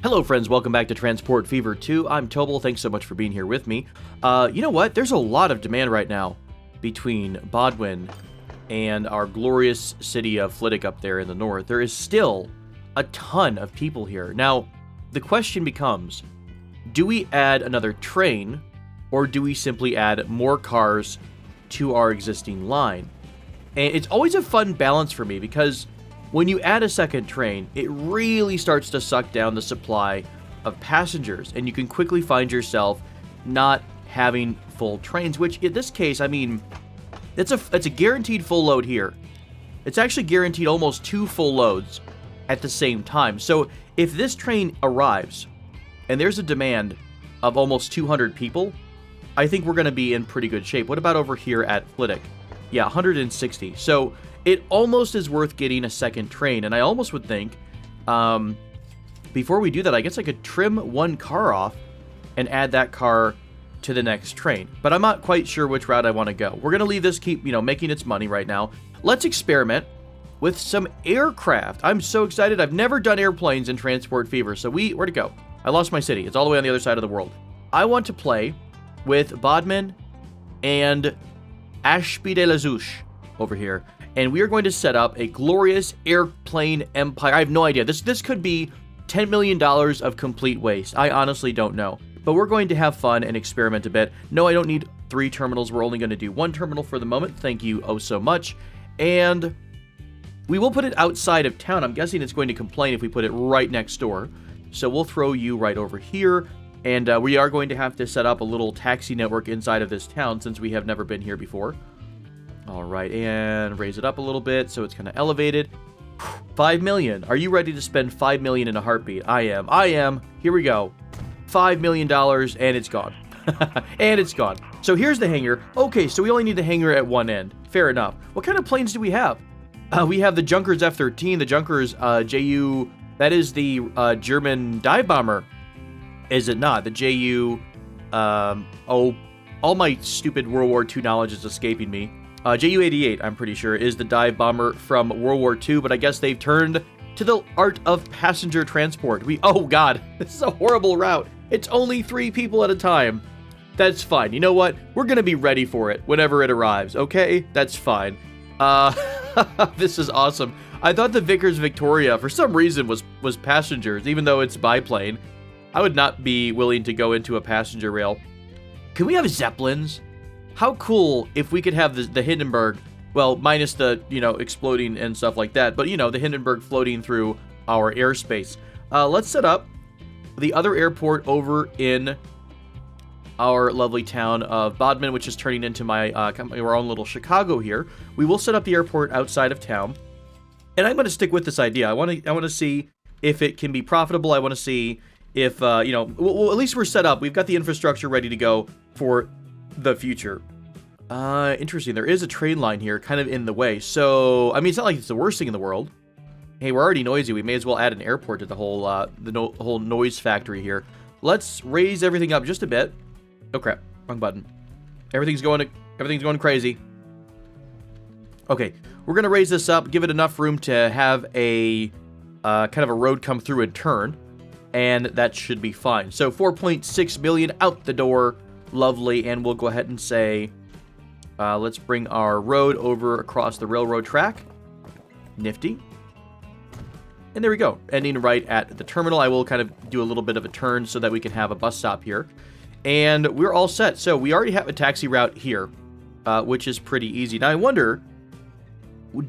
Hello friends, welcome back to Transport Fever 2. I'm Tobel, thanks so much for being here with me. You know what? There's a lot of demand right now between Bodwin and our glorious city of Flitwick up there in the north. There is still a ton of people here. Now, the question becomes, do we add another train or do we simply add more cars to our existing line? And it's always a fun balance for me because when you add a second train, it really starts to suck down the supply of passengers, and you can quickly find yourself not having full trains, which in this case, I mean, it's a guaranteed full load here. It's actually guaranteed almost 2 full loads at the same time. So if this train arrives and there's a demand of almost 200 people, I think we're going to be in pretty good shape. What about over here at Flitwick? Yeah, 160. So it almost is worth getting a second train, and I almost would think, before we do that, I guess I could trim one car off and add that car to the next train. But I'm not quite sure which route I want to go. We're going to leave this keep, making its money right now. Let's experiment with some aircraft. I'm so excited. I've never done airplanes in Transport Fever, so where to go? I lost my city. It's all the way on the other side of the world. I want to play with Bodmin and Ashby de la Zouche over here. And we are going to set up a glorious airplane empire. I have no idea. This could be $10 million of complete waste. I honestly don't know. But we're going to have fun and experiment a bit. No, I don't need 3 terminals. We're only going to do 1 terminal for the moment. Thank you oh so much. And we will put it outside of town. I'm guessing it's going to complain if we put it right next door. So we'll throw you right over here. And we are going to have to set up a little taxi network inside of this town since we have never been here before. All right, and raise it up a little bit so it's kind of elevated. 5 million. Are you ready to spend 5 million in a heartbeat? I am. Here we go. $5 million, and it's gone. And it's gone. So here's the hangar. Okay, so we only need the hangar at one end. Fair enough. What kind of planes do we have? We have the Junkers F-13, the Junkers JU. That is the German dive bomber. Is it not? The JU. All my stupid World War II knowledge is escaping me. Ju-88, I'm pretty sure, is the dive bomber from World War II, but I guess they've turned to the art of passenger transport. Oh god, this is a horrible route. It's only 3 people at a time. That's fine. You know what? We're gonna be ready for it whenever it arrives, okay? That's fine. This is awesome. I thought the Vickers Victoria, for some reason, was passengers, even though it's biplane. I would not be willing to go into a passenger rail. Can we have Zeppelins? How cool if we could have the Hindenburg, well, minus the, exploding and stuff like that, but, the Hindenburg floating through our airspace. Let's set up the other airport over in our lovely town of Bodmin, which is turning into our own little Chicago here. We will set up the airport outside of town, and I'm going to stick with this idea. I want to see if it can be profitable. I want to see if, well, at least we're set up. We've got the infrastructure ready to go for the future. Interesting. There is a train line here kind of in the way. So, I mean, it's not like it's the worst thing in the world. Hey, we're already noisy. We may as well add an airport to the whole whole noise factory here. Let's raise everything up just a bit. Oh crap, wrong button. Everything's going crazy. Okay, we're gonna raise this up, give it enough room to have a kind of a road come through and turn, and that should be fine. So 4.6 million out the door. Lovely, and we'll go ahead and say, let's bring our road over across the railroad track. Nifty. And there we go, ending right at the terminal. I will kind of do a little bit of a turn so that we can have a bus stop here. And we're all set. So we already have a taxi route here, which is pretty easy. Now I wonder,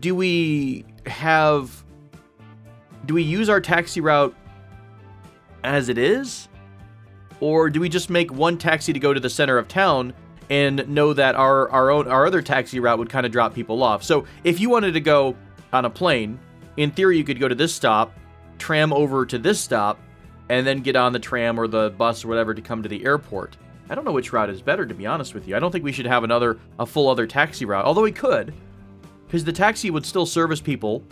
do we use our taxi route as it is? Or do we just make one taxi to go to the center of town and know that our other taxi route would kind of drop people off? So if you wanted to go on a plane, in theory you could go to this stop, tram over to this stop, and then get on the tram or the bus or whatever to come to the airport. I don't know which route is better, to be honest with you. I don't think we should have a full other taxi route, although we could, because the taxi would still service people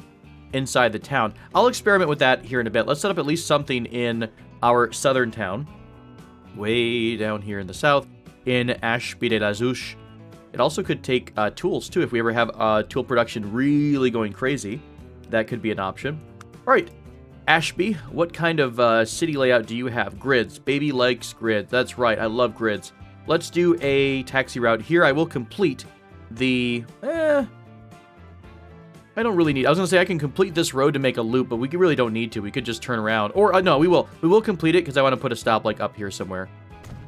inside the town. I'll experiment with that here in a bit. Let's set up at least something in our southern town. Way down here in the south, in Ashby de la Zouche. It also could take tools, too. If we ever have tool production really going crazy, that could be an option. All right, Ashby, what kind of city layout do you have? Grids. Baby likes grids. That's right. I love grids. Let's do a taxi route here. I will complete the... I don't really need... I was going to say I can complete this road to make a loop, but we really don't need to. We could just turn around. Or, no, we will. We will complete it because I want to put a stop, like, up here somewhere.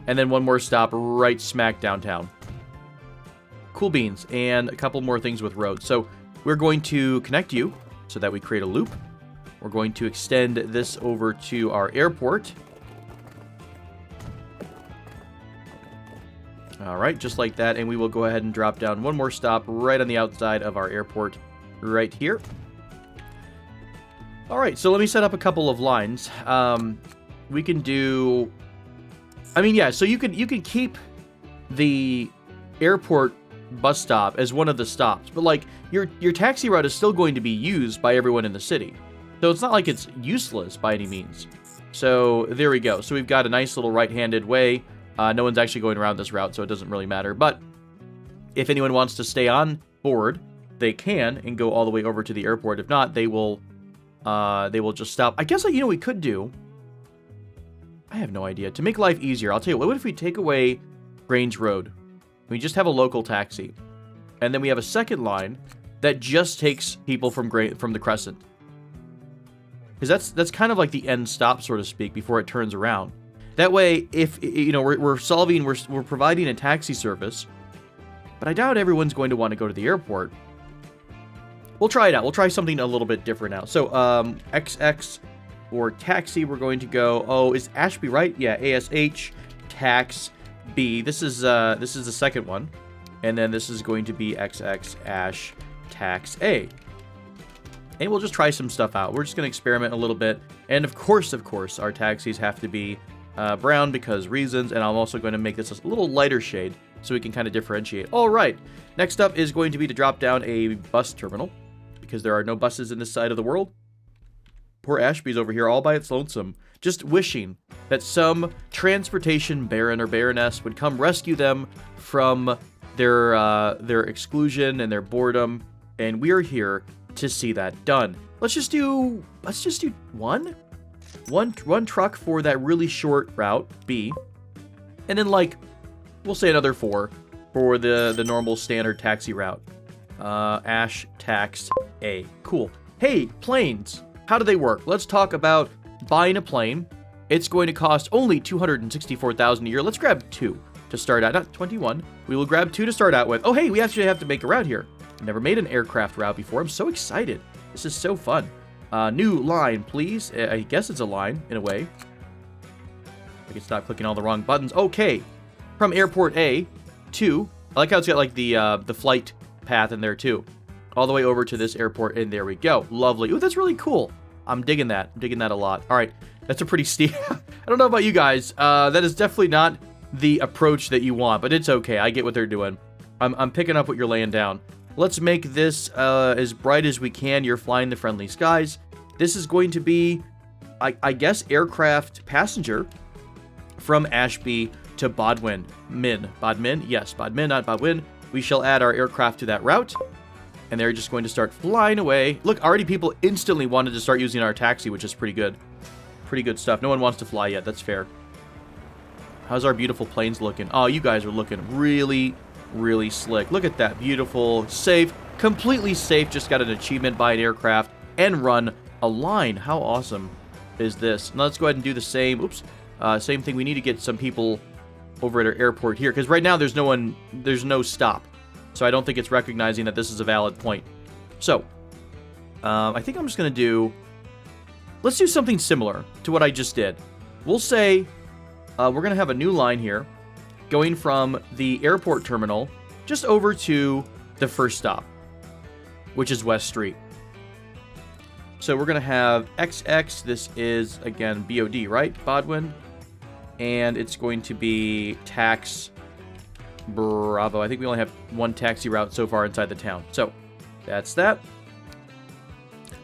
And then one more stop right smack downtown. Cool beans. And a couple more things with roads. So, we're going to connect you so that we create a loop. We're going to extend this over to our airport. All right, just like that. And we will go ahead and drop down one more stop right on the outside of our airport. Right here. All right, so let me set up a couple of lines. We can do... I mean, yeah, so you can keep the airport bus stop as one of the stops, but, like, your taxi route is still going to be used by everyone in the city. So it's not like it's useless by any means. So there we go. So we've got a nice little right-handed way. No one's actually going around this route, so it doesn't really matter. But if anyone wants to stay on board... they can and go all the way over to the airport. If not, they will just stop. I guess, you know, we could do... I have no idea. To make life easier, I'll tell you, what if we take away Grange Road? We just have a local taxi. And then we have a second line that just takes people from the Crescent. Because that's kind of like the end stop, so to speak, before it turns around. That way, if, you know, we're providing a taxi service, but I doubt everyone's going to want to go to the airport. We'll try it out. We'll try something a little bit different now. So, XX or taxi, we're going to go... Oh, is Ashby right? Yeah, ASH, tax, B. This is the second one. And then this is going to be XX, ash, tax, A. And we'll just try some stuff out. We're just going to experiment a little bit. And of course, our taxis have to be brown because reasons. And I'm also going to make this a little lighter shade so we can kind of differentiate. All right. Next up is going to be to drop down a bus terminal, because there are no buses in this side of the world. Poor Ashby's over here all by its lonesome, just wishing that some transportation baron or baroness would come rescue them from their exclusion and their boredom, and we are here to see that done. Let's just do one truck for that really short route, B, and then, like, we'll say another 4 for the normal standard taxi route. Ash, tax, A. Cool. Hey, planes. How do they work? Let's talk about buying a plane. It's going to cost only $264,000 a year. Let's grab 2 to start out. Not 21. We will grab 2 to start out with. Oh, hey, we actually have to make a route here. Never made an aircraft route before. I'm so excited. This is so fun. New line, please. I guess it's a line, in a way. I can stop clicking all the wrong buttons. Okay. From airport A to... I like how it's got, like, the flight path in there, too. All the way over to this airport, and there we go. Lovely. Ooh, that's really cool. I'm digging that. I'm digging that a lot. All right. That's a pretty steep... I don't know about you guys. That is definitely not the approach that you want, but it's okay. I get what they're doing. I'm picking up what you're laying down. Let's make this as bright as we can. You're flying the friendly skies. This is going to be, I guess, aircraft passenger from Ashby to Bodwin. Bodmin? Yes, Bodmin, not Bodwin. We shall add our aircraft to that route. And they're just going to start flying away. Look, already people instantly wanted to start using our taxi, which is pretty good. Pretty good stuff. No one wants to fly yet. That's fair. How's our beautiful planes looking? Oh, you guys are looking really, really slick. Look at that. Beautiful. Safe. Completely safe. Just got an achievement by an aircraft and run a line. How awesome is this? Now let's go ahead and do the same. Oops. Same thing. We need to get some people over at our airport here, because right now there's no one. There's no stop. So I don't think it's recognizing that this is a valid point. So, I think I'm just going to do... Let's do something similar to what I just did. We'll say we're going to have a new line here going from the airport terminal just over to the first stop, which is West Street. So we're going to have XX. This is, again, BOD, right? Bodwin. And it's going to be tax... Bravo. I think we only have one taxi route so far inside the town. So, that's that.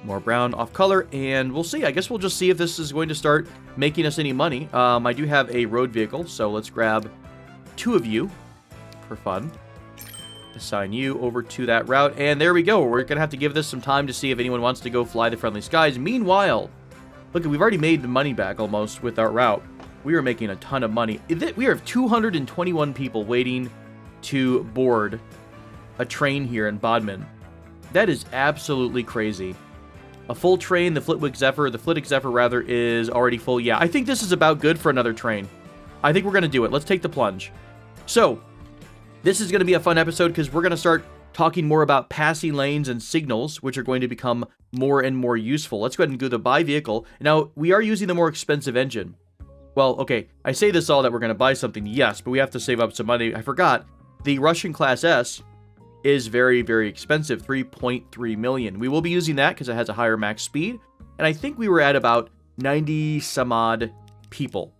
More brown off color, and we'll see. I guess we'll just see if this is going to start making us any money. I do have a road vehicle, so let's grab 2 of you for fun. Assign you over to that route, and there we go. We're going to have to give this some time to see if anyone wants to go fly the friendly skies. Meanwhile, Look, we've already made the money back almost with our route. We are making a ton of money. We have 221 people waiting to board a train here in Bodmin. That is absolutely crazy. A full train, the Flitwick Zephyr rather, is already full. Yeah, I think this is about good for another train. I think we're going to do it. Let's take the plunge. So, this is going to be a fun episode because we're going to start talking more about passing lanes and signals, which are going to become more and more useful. Let's go ahead and go to buy vehicle. Now, we are using the more expensive engine. Well, okay, I say this all that we're going to buy something, yes, but we have to save up some money. I forgot. The Russian Class S is very, very expensive, 3.3 million. We will be using that because it has a higher max speed, and I think we were at about 90 some odd people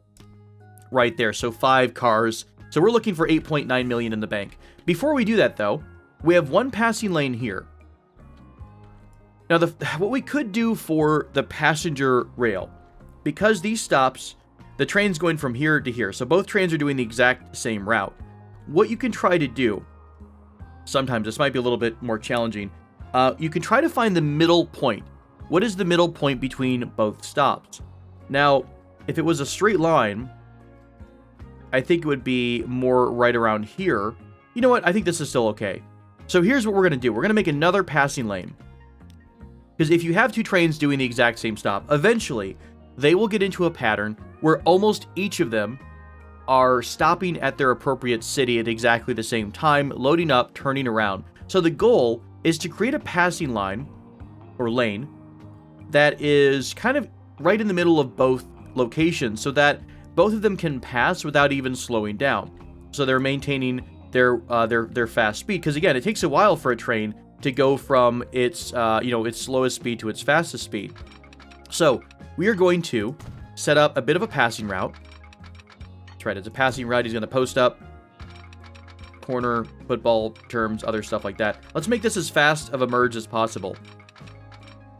right there, so 5 cars. So we're looking for 8.9 million in the bank. Before we do that, though, we have one passing lane here. Now, what we could do for the passenger rail, because these stops, the train's going from here to here, so both trains are doing the exact same route. What you can try to do, sometimes this might be a little bit more challenging, you can try to find the middle point. What is the middle point between both stops? Now, if it was a straight line, I think it would be more right around here. You know what? I think this is still okay. So here's what we're going to do. We're going to make another passing lane. Because if you have two trains doing the exact same stop, eventually they will get into a pattern where almost each of them are stopping at their appropriate city at exactly the same time, loading up, turning around. So the goal is to create a passing line, or lane, that is kind of right in the middle of both locations so that both of them can pass without even slowing down. So they're maintaining their fast speed. Because again, it takes a while for a train to go from its its slowest speed to its fastest speed. So we are going to set up a bit of a passing route. That's right, it's a passing route. He's going to post up, corner, football terms, other stuff like that. Let's make this as fast of a merge as possible.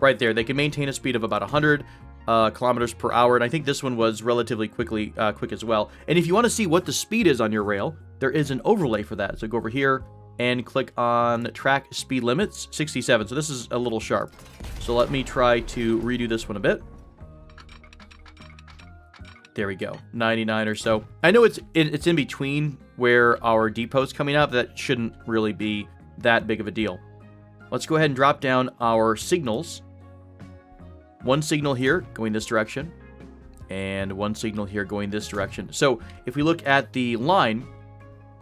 Right there, they can maintain a speed of about 100 kilometers per hour, and I think this one was relatively quick as well. And if you want to see what the speed is on your rail, there is an overlay for that. So go over here and click on track speed limits, 67. So this is a little sharp. So let me try to redo this one a bit. There we go, 99 or so. I know it's in between where our depot's coming up. That shouldn't really be that big of a deal. Let's go ahead and drop down our signals. One signal here going this direction, and one signal here going this direction. So if we look at the line,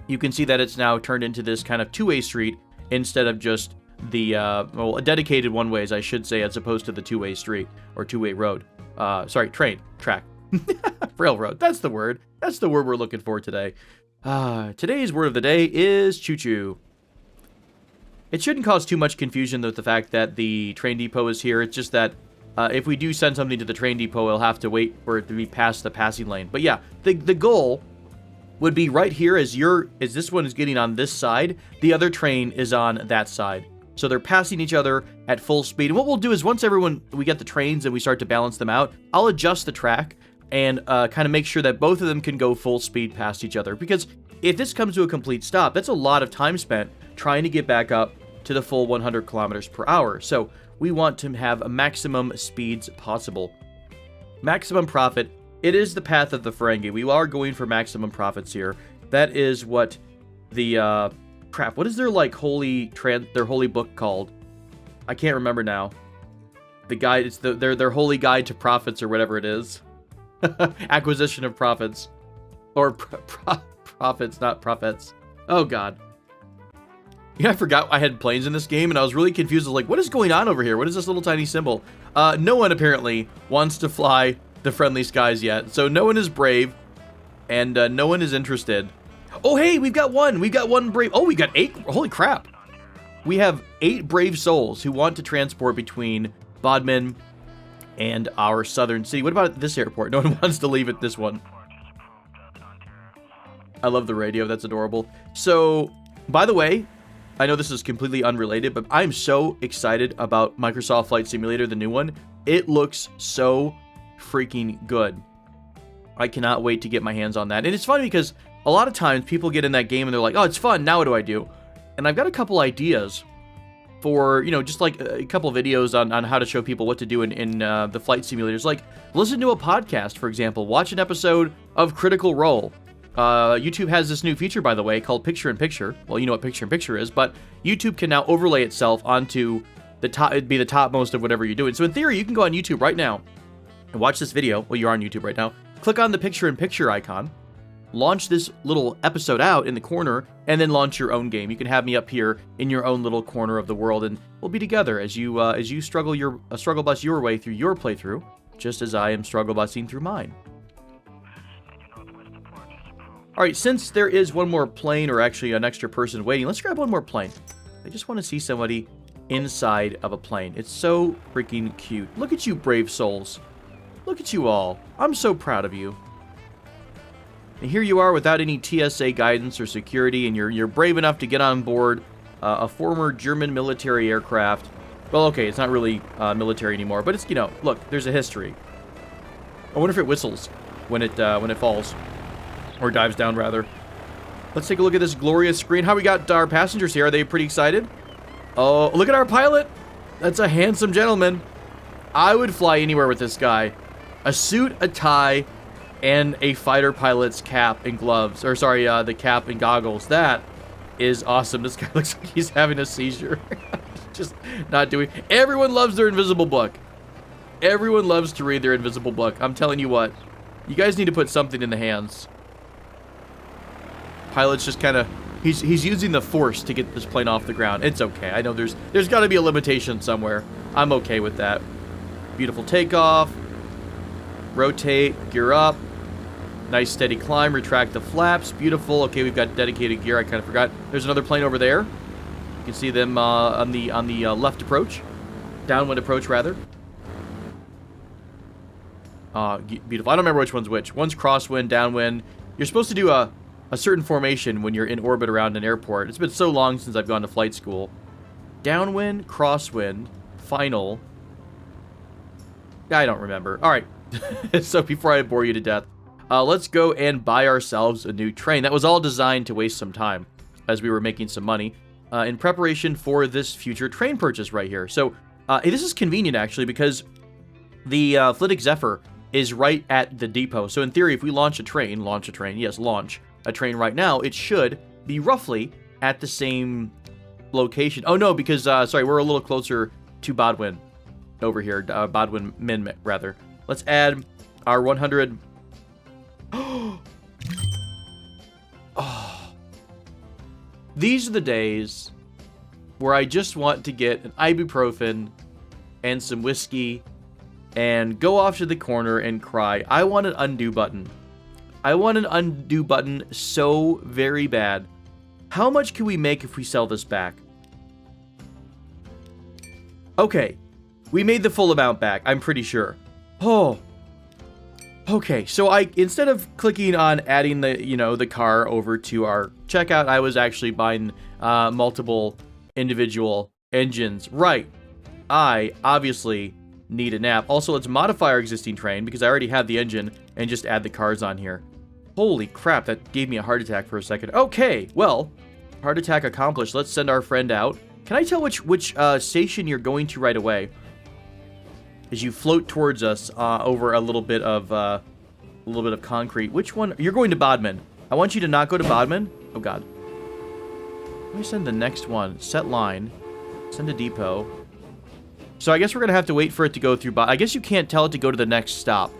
you can see that it's now turned into this kind of two-way street instead of just the, a dedicated one-way, as I should say, as opposed to the two-way street or two-way road. Track. Railroad. That's the word. That's the word we're looking for today. Today's word of the day is choo-choo. It shouldn't cause too much confusion with the fact that the train depot is here. It's just that if we do send something to the train depot, we'll have to wait for it to be past the passing lane. But yeah, the goal would be right here as this one is getting on this side, the other train is on that side. So they're passing each other at full speed. And what we'll do is once we get the trains and we start to balance them out, I'll adjust the track and kind of make sure that both of them can go full speed past each other. Because if this comes to a complete stop, that's a lot of time spent trying to get back up to the full 100 kilometers per hour. So we want to have a maximum speeds possible. Maximum profit. It is the path of the Ferengi. We are going for maximum profits here. That is what the crap. What is their their holy book called? I can't remember now. The guide. It's their holy guide to profits or whatever it is. Acquisition of profits, or profits, not profits. Oh God. Yeah, I forgot I had planes in this game, and I was really confused. I was like, what is going on over here? What is this little tiny symbol? No one apparently wants to fly the friendly skies yet, so no one is brave, and no one is interested. Oh, hey, we've got one. We've got one brave. Oh, we got 8. Holy crap. We have 8 brave souls who want to transport between Bodmin and our southern city. What about this airport? No one wants to leave at this one. I love the radio. That's adorable. So, by the way, I know this is completely unrelated, but I'm so excited about Microsoft Flight Simulator, the new one. It looks so freaking good. I cannot wait to get my hands on that. And it's funny because a lot of times people get in that game and they're like, oh, it's fun. Now what do I do? And I've got a couple ideas for, you know, just like a couple of videos on how to show people what to do in the flight simulators. Like, listen to a podcast, for example. Watch an episode of Critical Role. YouTube has this new feature, by the way, called Picture-in-Picture. Well, you know what Picture-in-Picture is, but YouTube can now overlay itself onto the top. It'd be the topmost of whatever you're doing. So in theory, you can go on YouTube right now and watch this video. Well, you're on YouTube right now. Click on the Picture-in-Picture icon. Launch this little episode out in the corner, and then launch your own game. You can have me up here in your own little corner of the world, and we'll be together as you struggle bus your way through your playthrough, just as I am struggle busing through mine. All right, since there is one more plane, or actually an extra person waiting, let's grab one more plane. I just want to see somebody inside of a plane. It's so freaking cute. Look at you, brave souls. Look at you all. I'm so proud of you. And here you are without any TSA guidance or security, and you're brave enough to get on board a former German military aircraft. Well, okay, it's not really military anymore, but it's, you know, look, there's a history. I wonder if it whistles when it falls, or dives down rather. Let's take a look at this glorious screen. How we got our passengers here? Are they pretty excited? Oh, look at our pilot. That's a handsome gentleman. I would fly anywhere with this guy. A suit, a tie, and a fighter pilot's cap and gloves. Or sorry, the cap and goggles. That is awesome. This guy looks like he's having a seizure. Just not doing... Everyone loves their invisible book. Everyone loves to read their invisible book. I'm telling you what. You guys need to put something in the hands. Pilot's just kind of... He's using the force to get this plane off the ground. It's okay. I know there's got to be a limitation somewhere. I'm okay with that. Beautiful takeoff. Rotate. Gear up. Nice steady climb, retract the flaps, beautiful. Okay, we've got dedicated gear, I kind of forgot. There's another plane over there. You can see them on the left approach. Downwind approach, rather. Beautiful. I don't remember which one's which. One's crosswind, downwind. You're supposed to do a certain formation when you're in orbit around an airport. It's been so long since I've gone to flight school. Downwind, crosswind, final. I don't remember. All right. So before I bore you to death, let's go and buy ourselves a new train. That was all designed to waste some time as we were making some money in preparation for this future train purchase right here. So this is convenient, actually, because the Flitwick Zephyr is right at the depot. So in theory, if we launch a train right now, it should be roughly at the same location. Oh, no, because, sorry, we're a little closer to Bodwin over here. Bodwin Min, rather. Let's add our 100... Oh. These are the days where I just want to get an ibuprofen and some whiskey and go off to the corner and cry. I want an undo button. I want an undo button so very bad. How much can we make if we sell this back? Okay, we made the full amount back, I'm pretty sure. Oh. Okay, so instead of clicking on adding the car over to our checkout, I was actually buying multiple individual engines. Right. I obviously need a nap. Also, let's modify our existing train because I already have the engine and just add the cars on here. Holy crap, that gave me a heart attack for a second. Okay, well, heart attack accomplished. Let's send our friend out. Can I tell which station you're going to right away? As you float towards us over a little bit of concrete. Which one? You're going to Bodmin. I want you to not go to Bodmin. Oh God. Let me send the next one. Set line. Send to depot. So I guess we're gonna have to wait for it to go through. I guess you can't tell it to go to the next stop.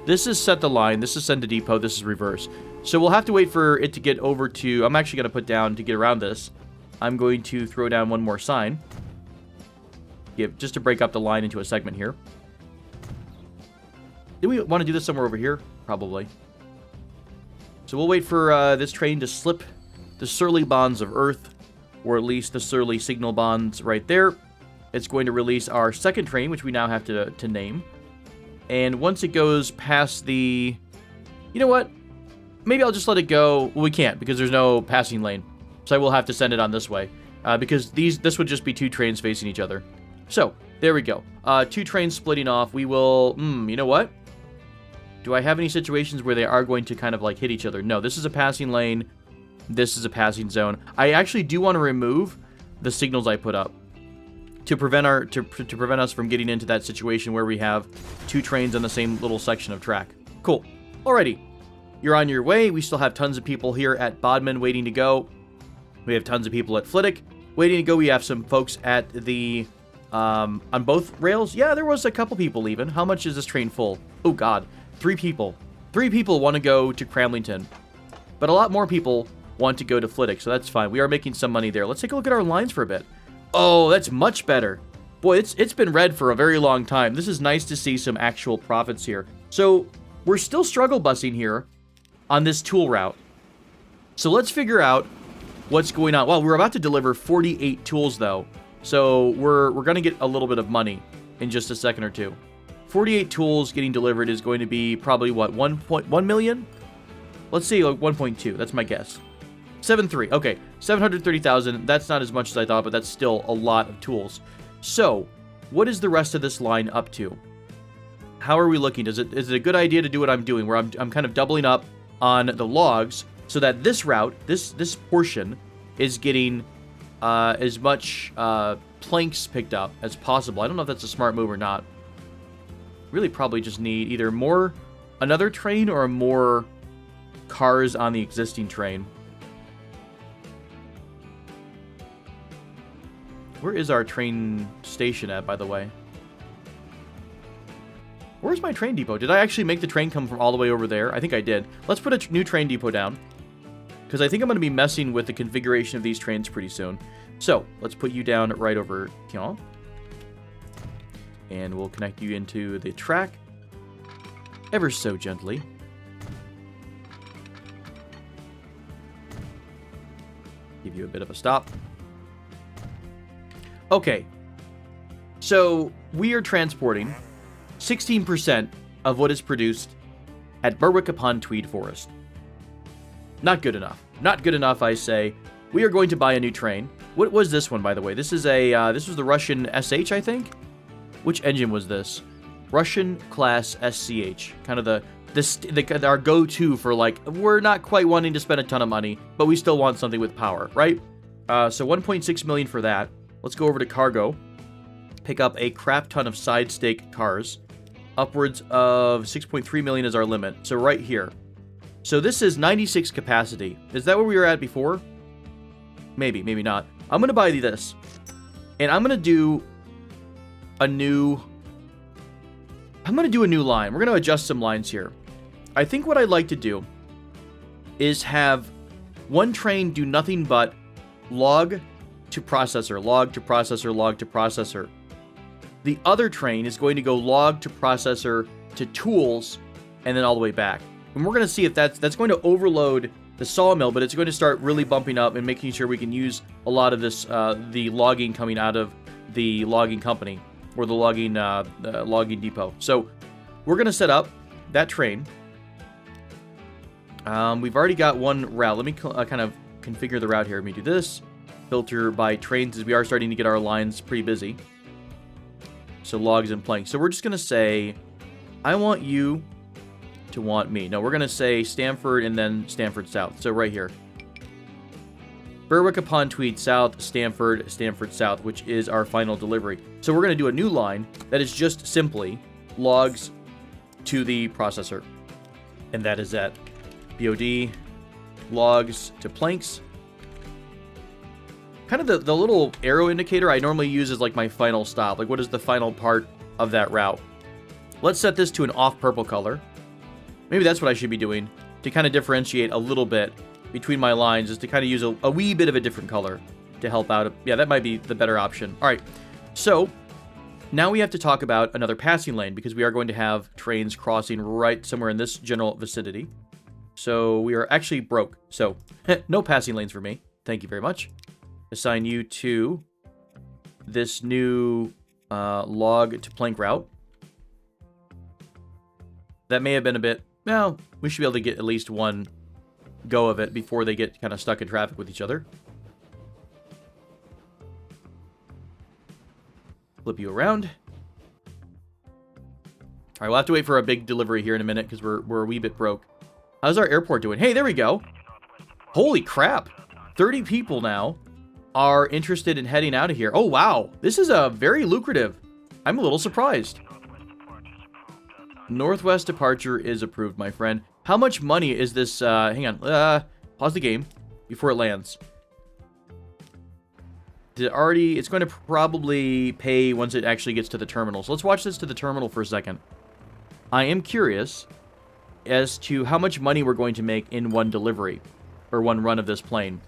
This is set the line. This is send to depot. This is reverse. So we'll have to wait for it to get over to. I'm actually gonna put down to get around this. I'm going to throw down one more sign. Just to break up the line into a segment here. Do we want to do this somewhere over here? Probably. So we'll wait for this train to slip the surly bonds of Earth, or at least the surly signal bonds right there. It's going to release our second train, which we now have to name. And once it goes past the... You know what? Maybe I'll just let it go. Well, we can't, because there's no passing lane. So I will have to send it on this way. Because this would just be two trains facing each other. So, there we go. Two trains splitting off. We will... you know what? Do I have any situations where they are going to kind of like hit each other? No, this is a passing lane. This is a passing zone. I actually do want to remove the signals I put up to prevent us from getting into that situation where we have two trains on the same little section of track. Cool. Alrighty. You're on your way. We still have tons of people here at Bodmin waiting to go. We have tons of people at Flitwick waiting to go. We have some folks at the, on both rails. Yeah, there was a couple people leaving. How much is this train full? Oh, God. 3 people. 3 people want to go to Cramlington. But a lot more people want to go to Flitwick, so that's fine. We are making some money there. Let's take a look at our lines for a bit. Oh, that's much better. Boy, it's been red for a very long time. This is nice to see some actual profits here. So, we're still struggle busing here on this tool route. So let's figure out what's going on. Well, we're about to deliver 48 tools, though. So we're going to get a little bit of money in just a second or two. 48 tools getting delivered is going to be probably, what, 1.1 million? Let's see, like 1.2. That's my guess. 7.3. Okay, 730,000. That's not as much as I thought, but that's still a lot of tools. So, what is the rest of this line up to? How are we looking? Is it a good idea to do what I'm doing, where I'm kind of doubling up on the logs so that this route, this portion, is getting as much planks picked up as possible. I don't know if that's a smart move or not. Really probably just need either another train or more cars on the existing train. Where is our train station at, by the way? Where's my train depot? Did I actually make the train come from all the way over there? I think I did. Let's put a new train depot down, because I think I'm going to be messing with the configuration of these trains pretty soon. So, let's put you down right over here. And we'll connect you into the track ever so gently. Give you a bit of a stop. Okay. So, we are transporting 16% of what is produced at Berwick-upon-Tweed Forest. Not good enough. Not good enough, I say. We are going to buy a new train. What was this one, by the way? This is this was the Russian SH, I think? Which engine was this? Russian class SCH. Kind of our go-to for, like, we're not quite wanting to spend a ton of money, but we still want something with power, right? So 1.6 million for that. Let's go over to cargo. Pick up a crap ton of side stake cars. Upwards of 6.3 million is our limit. So right here. So this is 96 capacity. Is that where we were at before? Maybe, maybe not. I'm going to buy this. And I'm going to do a new line. We're going to adjust some lines here. I think what I'd like to do is have one train do nothing but log to processor, log to processor, log to processor. The other train is going to go log to processor to tools and then all the way back. And we're going to see if that's going to overload the sawmill, but it's going to start really bumping up and making sure we can use a lot of this, the logging coming out of the logging company or the logging depot. So we're going to set up that train. We've already got one route. Let me kind of configure the route here. Let me do this. Filter by trains, as we are starting to get our lines pretty busy. So logs and planks. So we're just going to say, I want you to want me. No, we're going to say Stamford and then Stamford South. So right here. Berwick-upon-Tweed South, Stamford, Stamford South, which is our final delivery. So we're going to do a new line that is just simply logs to the processor. And that is that. BOD, logs to planks. Kind of the little arrow indicator I normally use is like my final stop. Like, what is the final part of that route? Let's set this to an off purple color. Maybe that's what I should be doing to kind of differentiate a little bit between my lines, is to kind of use a wee bit of a different color to help out. Yeah, that might be the better option. All right, so now we have to talk about another passing lane, because we are going to have trains crossing right somewhere in this general vicinity. So we are actually broke. So no passing lanes for me. Thank you very much. Assign you to this new log to plank route. That may have been a bit... Well, we should be able to get at least one go of it before they get kind of stuck in traffic with each other. Flip you around. Alright, we'll have to wait for a big delivery here in a minute, because we're a wee bit broke. How's our airport doing? Hey, there we go. Holy crap. 30 people now. are interested in heading out of here. Oh, wow. This is a very lucrative. I'm a little surprised. Northwest departure is approved, my friend. How much money is this? Hang on. Pause the game before it lands. It's going to probably pay once it actually gets to the terminal. So let's watch this to the terminal for a second. I am curious as to how much money we're going to make in one delivery or one run of this plane.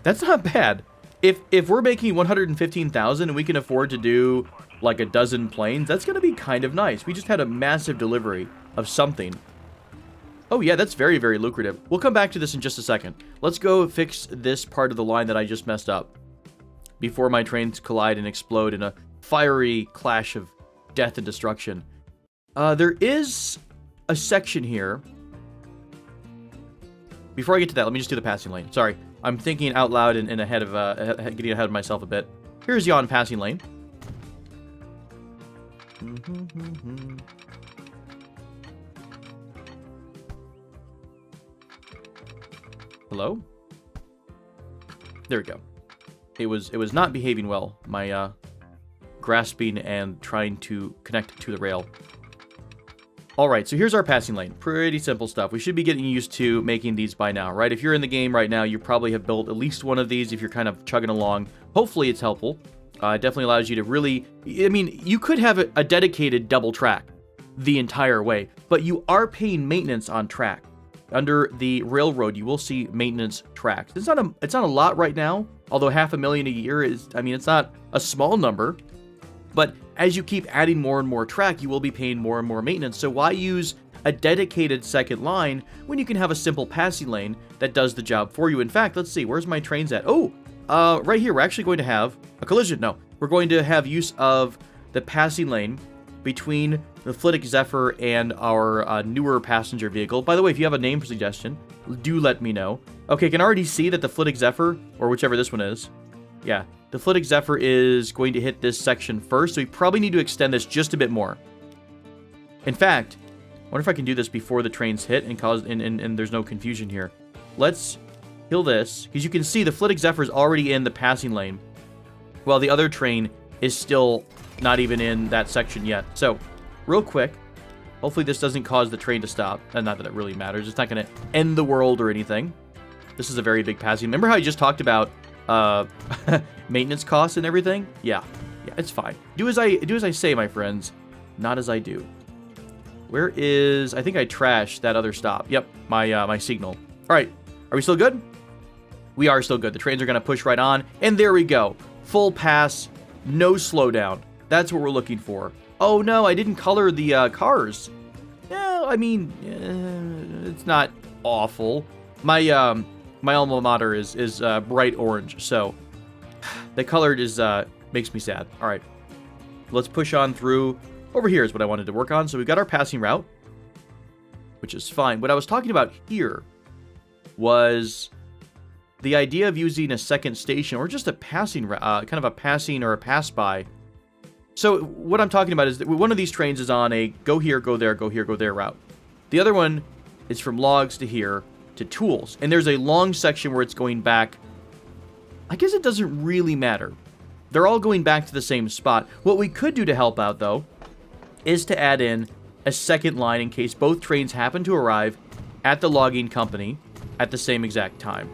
That's not bad. If we're making 115,000 and we can afford to do like a dozen planes, that's going to be kind of nice. We just had a massive delivery of something. Oh yeah, that's very, very lucrative. We'll come back to this in just a second. Let's go fix this part of the line that I just messed up before my trains collide and explode in a fiery clash of death and destruction. There is a section here. Before I get to that, let me just do the passing lane. Sorry, I'm thinking out loud and ahead of getting ahead of myself a bit. Here's yon passing lane. Hello? There we go. It was not behaving well, my grasping and trying to connect to the rail. Alright, so here's our passing lane. Pretty simple stuff. We should be getting used to making these by now, right? If you're in the game right now, you probably have built at least one of these if you're kind of chugging along. Hopefully it's helpful. It definitely allows you to really... I mean, you could have a dedicated double track the entire way, but you are paying maintenance on track. Under the railroad, you will see maintenance tracks. It's not a lot right now, although $500,000 a year is... I mean, it's not a small number, but as you keep adding more and more track, you will be paying more and more maintenance. So why use a dedicated second line when you can have a simple passing lane that does the job for you? In fact, let's see, where's my trains at? Oh, right here, we're actually going to have a collision. No, we're going to have use of the passing lane between the Flitwick Zephyr and our newer passenger vehicle. By the way, if you have a name suggestion, do let me know. Okay, I can already see that the Flitwick Zephyr, or whichever this one is, yeah, the Flitwick Zephyr is going to hit this section first, so we probably need to extend this just a bit more. In fact, I wonder if I can do this before the trains hit and there's no confusion here. Let's kill this, because you can see the Flitwick Zephyr is already in the passing lane, while the other train is still not even in that section yet. So, real quick, hopefully this doesn't cause the train to stop. And not that it really matters. It's not going to end the world or anything. This is a very big passing. Remember how I just talked about maintenance costs and everything? Yeah, it's fine. Do as I say, my friends, not as I do. Where is... I think I trashed that other stop. Yep, my signal. All right, are we still good? We are still good. The trains are going to push right on. And there we go. Full pass, no slowdown. That's what we're looking for. Oh no, I didn't color the cars. Yeah, I mean, it's not awful. My alma mater is bright orange, so the colored is makes me sad. All right, let's push on through. Over here is what I wanted to work on. So we've got our passing route, which is fine. What I was talking about here was the idea of using a second station or just a passing, kind of a passing or a pass-by. So what I'm talking about is that one of these trains is on a go here, go there route. The other one is from logs to here to tools. And there's a long section where it's going back. I guess it doesn't really matter. They're all going back to the same spot. What we could do to help out, though, is to add in a second line in case both trains happen to arrive at the logging company at the same exact time.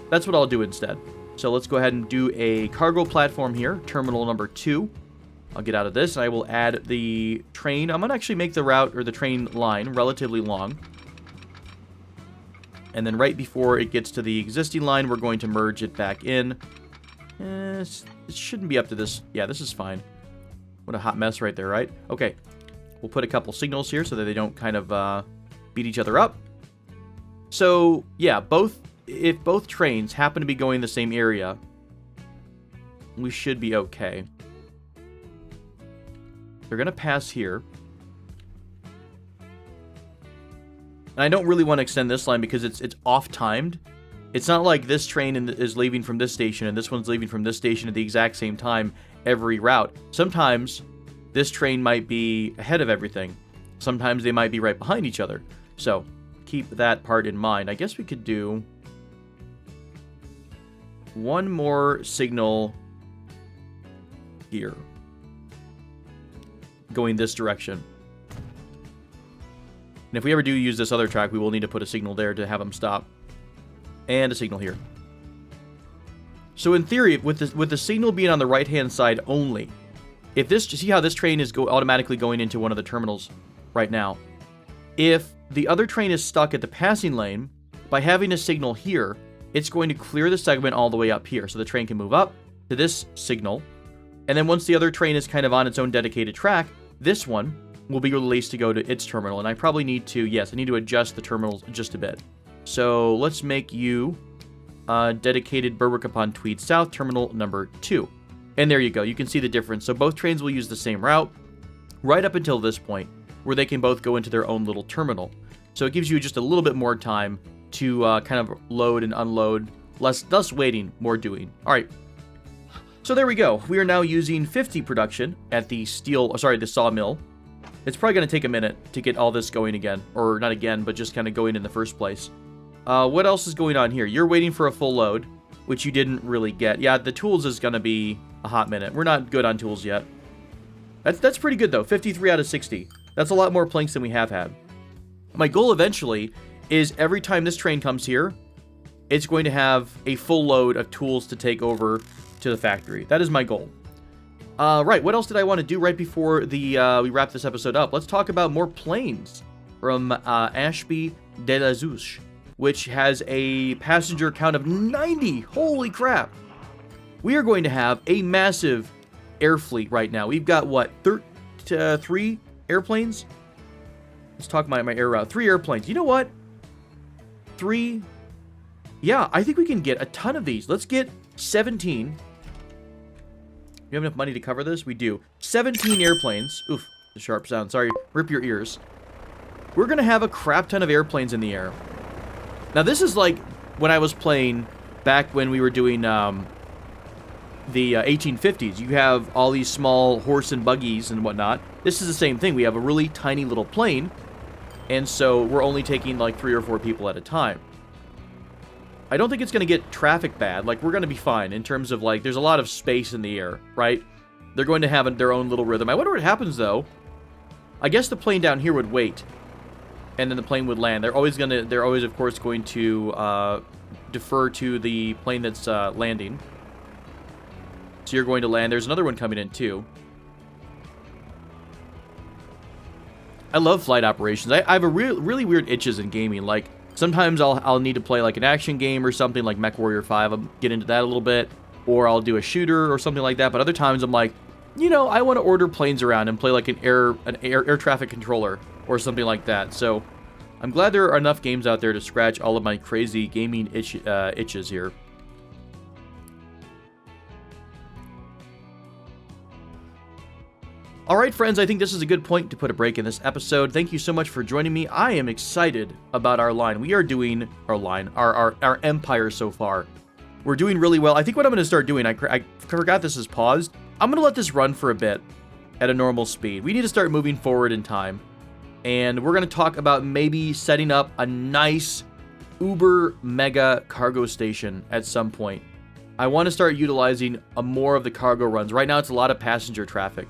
That's what I'll do instead. So let's go ahead and do a cargo platform here, terminal number 2. I'll get out of this, and I will add the train. I'm going to actually make the route, or the train line, relatively long. And then right before it gets to the existing line, we're going to merge it back in. It shouldn't be up to this. Yeah, this is fine. What a hot mess right there, right? Okay. We'll put a couple signals here so that they don't kind of beat each other up. So, yeah, if both trains happen to be going the same area, we should be okay. They're going to pass here. And I don't really want to extend this line because it's off-timed. It's not like this train is leaving from this station and this one's leaving from this station at the exact same time every route. Sometimes this train might be ahead of everything. Sometimes they might be right behind each other. So keep that part in mind. I guess we could do... one more signal here. Going this direction. And if we ever do use this other track, we will need to put a signal there to have them stop. And a signal here. So in theory, with the signal being on the right-hand side only, if this, see how this train is automatically going into one of the terminals right now. If the other train is stuck at the passing lane, by having a signal here, it's going to clear the segment all the way up here. So the train can move up to this signal. And then once the other train is kind of on its own dedicated track, this one will be released to go to its terminal. And I probably need to, yes, I need to adjust the terminals just a bit. So let's make you dedicated Berwick-upon-Tweed South terminal number 2. And there you go. You can see the difference. So both trains will use the same route right up until this point, where they can both go into their own little terminal. So it gives you just a little bit more time to kind of load and unload. Less waiting, more doing. All right. So there we go. We are now using 50 production at the the sawmill. It's probably going to take a minute to get all this going again. Or not again, but just kind of going in the first place. What else is going on here? You're waiting for a full load, which you didn't really get. Yeah, the tools is going to be a hot minute. We're not good on tools yet. That's pretty good, though. 53 out of 60. That's a lot more planks than we have had. My goal eventually is every time this train comes here, it's going to have a full load of tools to take over to the factory. That is my goal. Right, what else did I want to do right before we wrap this episode up? Let's talk about more planes from Ashby de la Zouche, which has a passenger count of 90. Holy crap. We are going to have a massive air fleet right now. We've got, what, 3 airplanes? Let's talk my air route. 3 airplanes. You know what? 3. Yeah, I think we can get a ton of these. Let's get 17. You have enough money to cover this? We do. 17 airplanes. Oof, the sharp sound. Sorry, rip your ears. We're going to have a crap ton of airplanes in the air. Now, this is like when I was playing back when we were doing the 1850s. You have all these small horse and buggies and whatnot. This is the same thing. We have a really tiny little plane, and so we're only taking like 3 or 4 people at a time. I don't think it's going to get traffic bad. Like, we're going to be fine in terms of, like, there's a lot of space in the air, right? They're going to have their own little rhythm. I wonder what happens, though. I guess the plane down here would wait, and then the plane would land. They're always, of course, going to defer to the plane that's landing. So you're going to land. There's another one coming in, too. I love flight operations. I have a really weird itches in gaming. Like, sometimes I'll need to play like an action game or something like MechWarrior 5. I'll get into that a little bit. Or I'll do a shooter or something like that. But other times I'm like, you know, I want to order planes around and play like an air traffic controller or something like that. So I'm glad there are enough games out there to scratch all of my crazy gaming itches here. Alright friends, I think this is a good point to put a break in this episode. Thank you so much for joining me. I am excited about our line. We are doing our empire so far. We're doing really well. I think what I'm going to start doing, I forgot this is paused. I'm going to let this run for a bit at a normal speed. We need to start moving forward in time. And we're going to talk about maybe setting up a nice uber mega cargo station at some point. I want to start utilizing more of the cargo runs. Right now it's a lot of passenger traffic.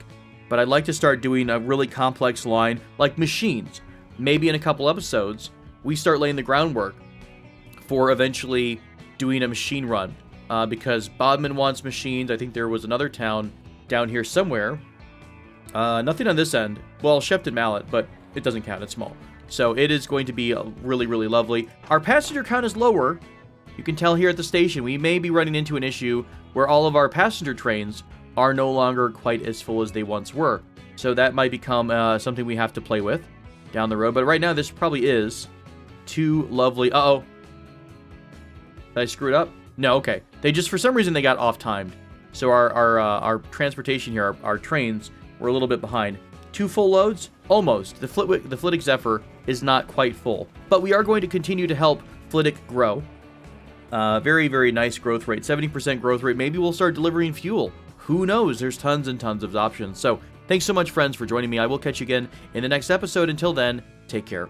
But I'd like to start doing a really complex line, like machines. Maybe in a couple episodes, we start laying the groundwork for eventually doing a machine run. Because Bodman wants machines. I think there was another town down here somewhere. Nothing on this end. Well, Shepton Mallet, but it doesn't count. It's small. So it is going to be really, really lovely. Our passenger count is lower. You can tell here at the station, we may be running into an issue where all of our passenger trains are no longer quite as full as they once were. So that might become something we have to play with down the road. But right now, this probably is too lovely. Uh-oh. Did I screw it up? No, okay. They just, for some reason, they got off-timed. So our transportation here, our trains, were a little bit behind. 2 full loads? Almost. The Flitwick Zephyr is not quite full. But we are going to continue to help Flitwick grow. Very, very nice growth rate. 70% growth rate. Maybe we'll start delivering fuel. Who knows? There's tons and tons of options. So thanks so much, friends, for joining me. I will catch you again in the next episode. Until then, take care.